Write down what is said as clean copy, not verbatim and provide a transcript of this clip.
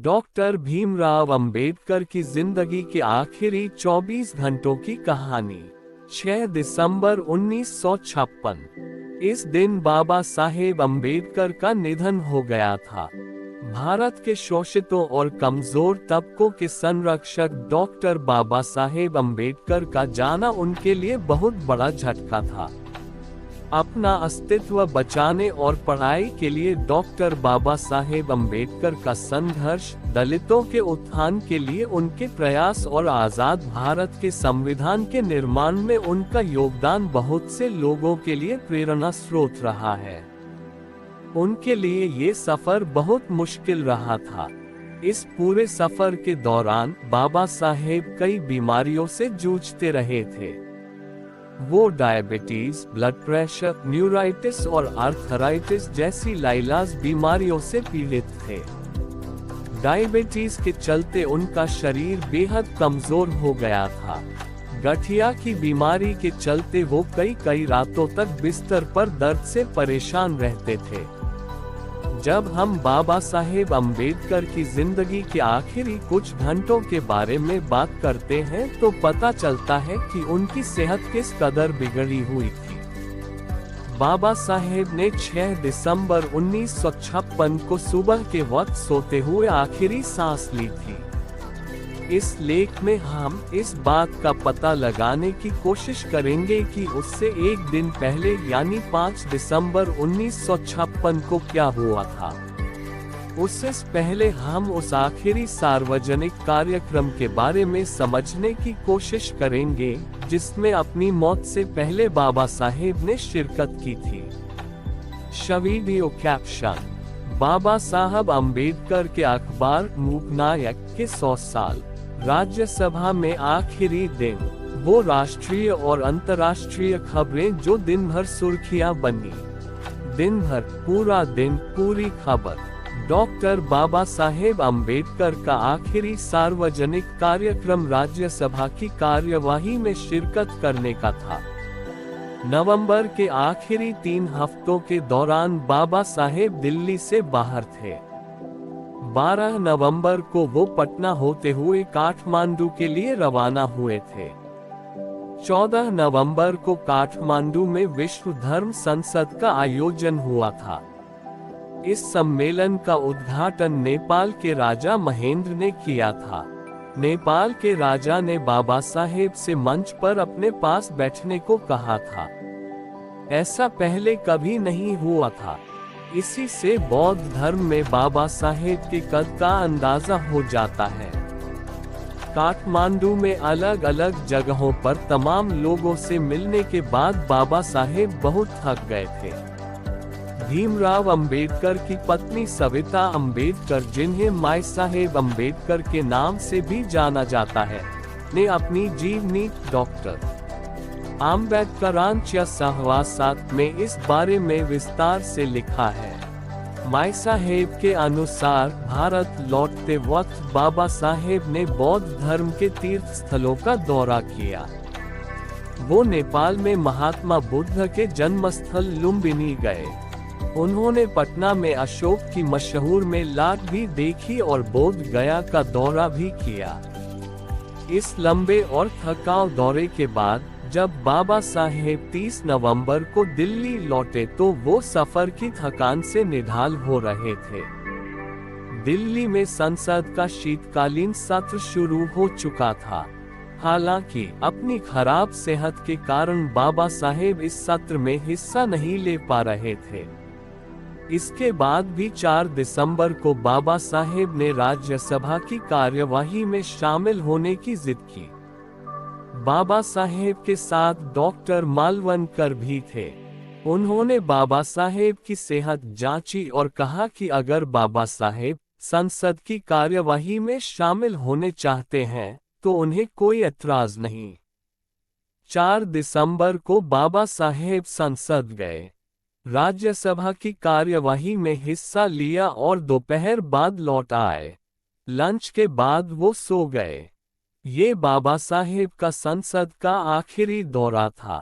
Doctor Bhimrao Ambedkar की जिंदगी के आखिरी 24 घंटों की कहानी। 6 दिसंबर 1956। इस दिन बाबा साहेब अंबेडकर का निधन हो गया था। भारत के शोषितों और कमजोर तबकों के संरक्षक डॉक्टर बाबा साहेब अंबेडकर का जाना उनके लिए बहुत बड़ा झटका था। अपना अस्तित्व बचाने और पढ़ाई के लिए डॉक्टर बाबा साहेब अंबेडकर का संघर्ष, दलितों के उत्थान के लिए उनके प्रयास और आजाद भारत के संविधान के निर्माण में उनका योगदान बहुत से लोगों के लिए प्रेरणा स्रोत रहा है। उनके लिए ये सफर बहुत मुश्किल रहा था। इस पूरे सफर के दौरान बाबा साहेब कई बीमारियों से जूझते रहे थे। वो डायबिटीज, ब्लड प्रेशर, न्यूराइटिस और आर्थराइटिस जैसी लाइलाज बीमारियों से पीड़ित थे। डायबिटीज के चलते उनका शरीर बेहद कमजोर हो गया था। गठिया की बीमारी के चलते वो कई रातों तक बिस्तर पर दर्द से परेशान रहते थे। जब हम बाबा साहेब अंबेडकर की जिंदगी के आखिरी कुछ घंटों के बारे में बात करते हैं तो पता चलता है कि उनकी सेहत किस कदर बिगड़ी हुई थी। बाबा साहेब ने 6 दिसंबर 1956 को सुबह के वक्त सोते हुए आखिरी सांस ली थी। इस लेख में हम इस बात का पता लगाने की कोशिश करेंगे कि उससे एक दिन पहले यानी 5 दिसंबर 1956 को क्या हुआ था। उससे पहले हम उस आखिरी सार्वजनिक कार्यक्रम के बारे में समझने की कोशिश करेंगे जिसमें अपनी मौत से पहले बाबा साहेब ने शिरकत की थी। वीडियो कैप्शन: बाबा साहब अंबेडकर के अखबार मूकनायक के 100 साल। राज्यसभा में आखिरी दिन। वो राष्ट्रीय और अंतर्राष्ट्रीय खबरें जो दिन भर सुर्खियां बनी। दिन भर, पूरा दिन, पूरी खबर। डॉक्टर बाबा साहेब अंबेडकर का आखिरी सार्वजनिक कार्यक्रम राज्यसभा की कार्यवाही में शिरकत करने का था। नवंबर के आखिरी 3 हफ्तों के दौरान बाबा साहेब दिल्ली से बाहर थे। 12 नवंबर को वो पटना होते हुए काठमांडू के लिए रवाना हुए थे। 14 नवंबर को काठमांडू में विश्व धर्म संसद का आयोजन हुआ था। इस सम्मेलन का उद्घाटन नेपाल के राजा महेंद्र ने किया था। नेपाल के राजा ने बाबा साहेब से मंच पर अपने पास बैठने को कहा था। ऐसा पहले कभी नहीं हुआ था। इसी से बौद्ध धर्म में बाबा साहेब के कद का अंदाजा हो जाता है। काठमांडू में अलग अलग जगहों पर तमाम लोगों से मिलने के बाद बाबा साहेब बहुत थक गए थे। भीमराव अंबेडकर की पत्नी सविता अंबेडकर, जिन्हें माई साहेब अंबेडकर के नाम से भी जाना जाता है, ने अपनी जीवनी डॉक्टर आंबेडकरांच्या सहवासात में इस बारे में विस्तार से लिखा है। माई साहेब के अनुसार भारत लौटते वक्त बाबा साहेब ने बौद्ध धर्म के तीर्थ स्थलों का दौरा किया। वो नेपाल में महात्मा बुद्ध के जन्मस्थल लुम्बिनी गए। उन्होंने पटना में अशोक की मशहूर मेला भी देखी और बोध गया का दौरा भी किया। इस लंबे और थकाऊ दौरे के बाद जब बाबा साहेब 30 नवंबर को दिल्ली लौटे तो वो सफर की थकान से निढाल हो रहे थे। दिल्ली में संसद का शीतकालीन सत्र शुरू हो चुका था। हालांकि अपनी खराब सेहत के कारण बाबा साहेब इस सत्र में हिस्सा नहीं ले पा रहे थे। इसके बाद भी 4 दिसंबर को बाबा साहेब ने राज्यसभा की कार्यवाही में शामिल होने की जिद की। बाबा साहेब के साथ डॉक्टर मालवणकर भी थे। उन्होंने बाबा साहेब की सेहत जांची और कहा कि अगर बाबा साहेब संसद की कार्यवाही में शामिल होने चाहते हैं तो उन्हें कोई एतराज नहीं। 4 दिसंबर को बाबा साहेब संसद गए, राज्यसभा की कार्यवाही में हिस्सा लिया और दोपहर बाद लौट आए। लंच के बाद वो सो गए। ये बाबा साहेब का संसद का आखिरी दौरा था।